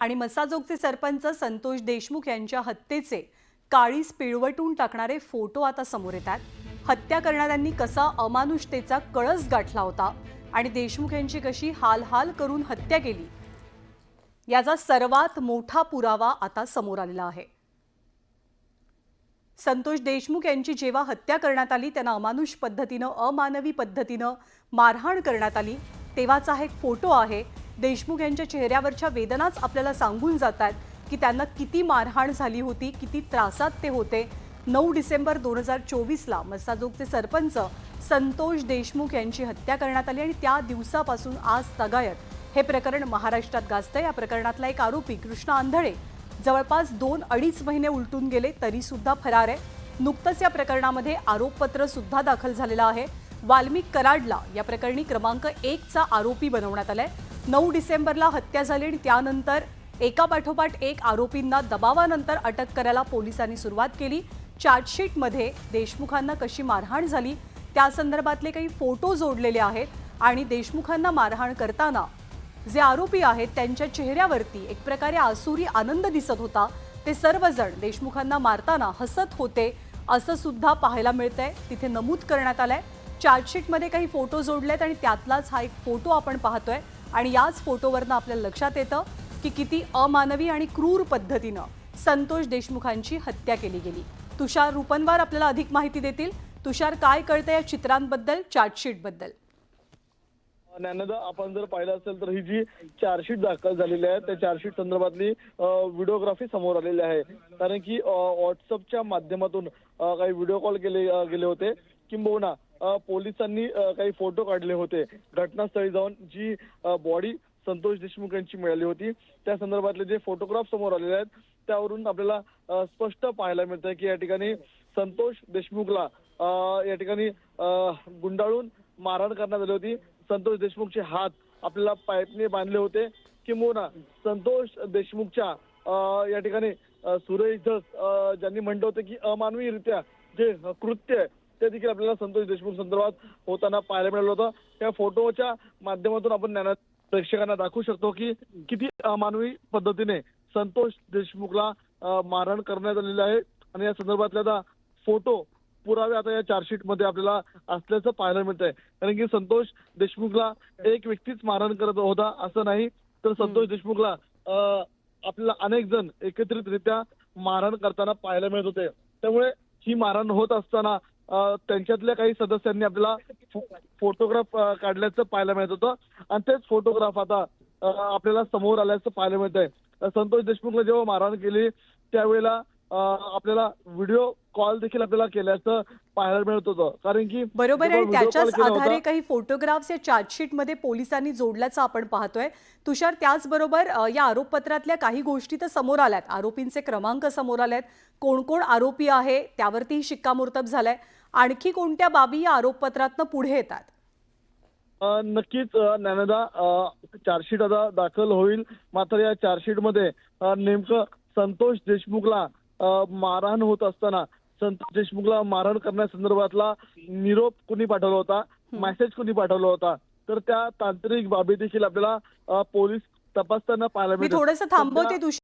आणि मसाजोगचे सरपंच संतोष देशमुख यांच्या हत्येचे काळीज पिळवटून टाकणारे फोटो आता समोर येतात। हत्या करणाऱ्यांनी कसा अमानुषतेचा कळस गाठला होता आणि देशमुख यांची कशी हाल करून हत्या केली याचा सर्वात मोठा पुरावा आता समोर आलेला आहे। संतोष देशमुख यांची जेव्हा हत्या करण्यात आली त्यांना अमानुष पद्धतीने अमानवी पद्धतीने मारहाण करण्यात आली तेव्हाचा हा एक फोटो आहे। देशमुख यांच्या चेहऱ्यावरच्या वेदनाच आपल्याला सांगून जातात की त्यांना किती मारहाण झाली होती, किती त्रासात ते होते। 9 डिसेंबर 2024 ला मसाजोगचे सरपंच संतोष देशमुख यांची हत्या करण्यात आली आणि त्या दिवसापासून आज तगायत हे प्रकरण महाराष्ट्रात गाजतंय। या प्रकरणातला एक आरोपी कृष्णा आंधळे जवळपास 2-2.5 महिने उलटून गेले तरी सुद्धा फरार आहे। नुकतंच या प्रकरणामध्ये आरोपपत्र सुद्धा दाखल झालेलं आहे। वाल्मिक कराडला या प्रकरणी क्रमांक 1 चा आरोपी बनवण्यात आलाय। 9 डिसेंबरला हत्या झाली आणि त्यानंतर एकापाठोपाठ एक आरोपींना दबावानंतर अटक करायला पोलिसांनी सुरुवात केली। चार्जशीटमध्ये देशमुखांना कशी मारहाण झाली त्या संदर्भातले काही फोटो जोडलेले आहेत आणि देशमुखांना मारहाण करताना जे आरोपी आहेत त्यांच्या चेहऱ्यावरती एक प्रकारे आसुरी आनंद दिसत होता। ते सर्वजण देशमुखांना मारताना हसत होते असं सुद्धा पाहायला मिळतंय। तिथे नमूद करण्यात आलंय। चार्जशीटमध्ये काही फोटो जोडलेत आणि त्यातलाच हा एक फोटो आपण पाहतोय आणि याच फोटोवरनं आपल्याला लक्षात येतं की किती अमानवी आणि क्रूर पद्धतीनं संतोष देशमुखांची हत्या केली गेली। तुषार रुपनवार आपल्याला अधिक माहिती देतील। तुषार, काय कळतं या चित्रांबद्दल, चार्जशीटबद्दल? ज्ञानदा, आपण जर पाहिलं असेल तर ही जी चार्जशीट दाखल झालेली आहे त्या चार्जशीट संदर्भातली व्हिडिओग्राफी समोर आलेली आहे। कारण की व्हॉट्सअपच्या माध्यमातून काही व्हिडिओ कॉल गेले होते, किंबहुना पोलिसांनी काही फोटो काढले होते घटनास्थळी जाऊन। जी बॉडी संतोष देशमुख यांची मिळाली होती त्या संदर्भातले जे फोटोग्राफ समोर आलेले आहेत त्यावरून आपल्याला स्पष्ट पाहायला मिळतं की या ठिकाणी संतोष देशमुखला या ठिकाणी गुंडाळून मारहाण करण्यात आली होती। संतोष देशमुखचे हात आपल्याला पाईपने बांधले होते, किंबहुना संतोष देशमुखच्या या ठिकाणी सुरेश धस ज्यांनी म्हटलं होतं की अमानवीरित्या जे कृत्य आहे ते देखील आपल्याला संतोष देशमुख संदर्भात होताना पाहायला मिळालं होतं। त्या फोटोच्या माध्यमातून आपण प्रेक्षकांना दाखवू शकतो की किती अमानवी पद्धतीने संतोष देशमुखला मारहाण करण्यात आलेले आहे आणि या संदर्भातले आता फोटो पुरावे आता या चार्जशीट मध्ये आपल्याला असल्याचं पाहायला मिळत आहे। कारण की संतोष देशमुखला एक व्यक्तीच मारहाण करत होता असं नाही, तर संतोष देशमुखला आपल्याला अनेक जण एकत्रितरित्या मारहाण करताना पाहायला मिळत होते। त्यामुळे ही मारहाण होत असताना त्यांच्यातल्या काही सदस्यांनी आपल्याला फोटोग्राफ काढल्याचं पाहायला मिळत होतं आणि तेच फोटोग्राफ आता आपल्याला समोर आल्याचं पाहायला मिळत आहे। संतोष देशमुखला जेव्हा मारहाण केली त्यावेळेला आपल्याला व्हिडिओ कॉल देखील आपल्याला केल्याचं पाहायला मिळत होतं। कारण की बरोबर आहे, त्याच्याच आधारे काही फोटोग्राफ्स या चार्जशीटमध्ये पोलिसांनी जोडल्याचं आपण पाहतोय। तुषार, त्याचबरोबर या आरोपपत्रातल्या काही गोष्टी तर समोर आल्यात, आरोपींचे क्रमांक समोर आलेत, कोण कोण आरोपी आहे त्यावरतीही शिक्कामोर्तब झालंय। आणखी कोणत्या बाबी या आरोपपत्रातनं पुढे येतात? नक्कीच ज्ञानदा, चार्जशीट आता दाखल होईल, मात्र या चार्जशीटमध्ये नेमकं संतोष देशमुखला मारहाण होत असताना संतोष देशमुखला मारहाण करण्यासंदर्भातला निरोप कुणी पाठवला होता, मेसेज कुणी पाठवला होता, तर त्या तांत्रिक बाबी देखील आपल्याला पोलीस तपासताना पाहायला मी मिळतात। थोडंसं थांबवते तुषार।